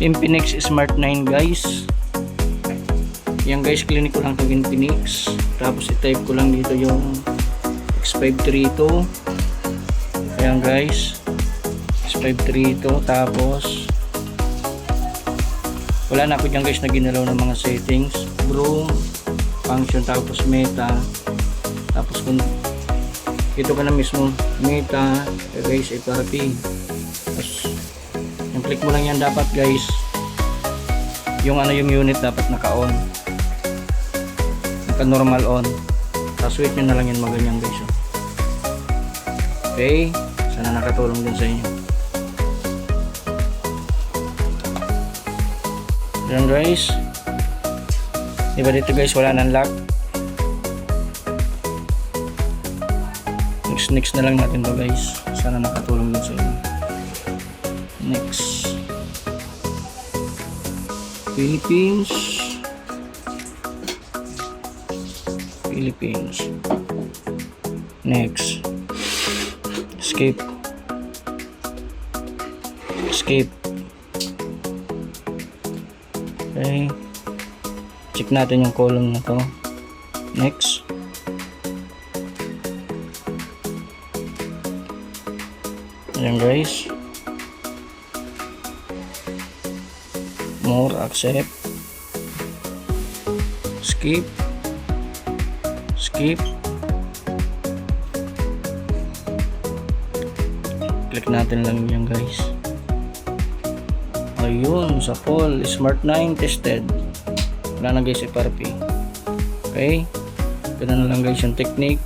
Infinix Smart 9 guys. Yan guys, clinic ko lang itong Infinix. Tapos i-type ko lang dito yung X532. Ayan guys, X532. Tapos wala na ako dyan guys na ginalaw ng mga settings. Broom, function, tapos meta. Tapos kung dito ka na mismo meta, erase, FRP. Tapos yung click mo lang yan dapat guys. Yung yung unit dapat naka-on. Normal on, tapos switch nyo na lang yan maganyan guys. Okay, sana nakatulong din sa inyo. Yan guys, diba dito guys wala nang lock. Next na lang natin to guys, sana nakatulong din sa inyo. Next, Philippines. Next, escape. Okay, check natin yung column na to. Next, ayan guys, more, accept, skip. Click natin lang yan guys. Ayun, sa fall Smart 9 tested. Wala na guys FRP. Okay, ganun na lang guys yung technique.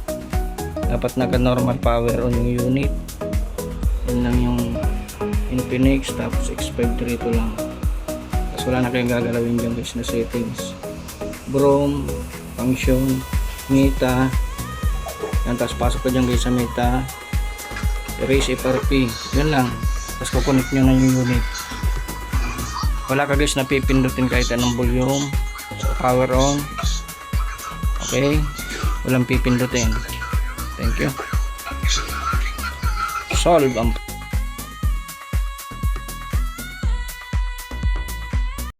Dapat naka normal power on yung unit. Yun lang yung Infinix. Tapos X532 lang. Tapos wala na kayong gagalawin dyan guys na settings. Broom, function, meta. Yan, tapos pasok ka dyan guys sa meta, erase, FRP. Yan lang. Tapos kukonect nyo na yung unit. Wala ka guys na pipindutin kahit anong volume. Power on. Okay, walang pipindutin. Thank you. Solve ang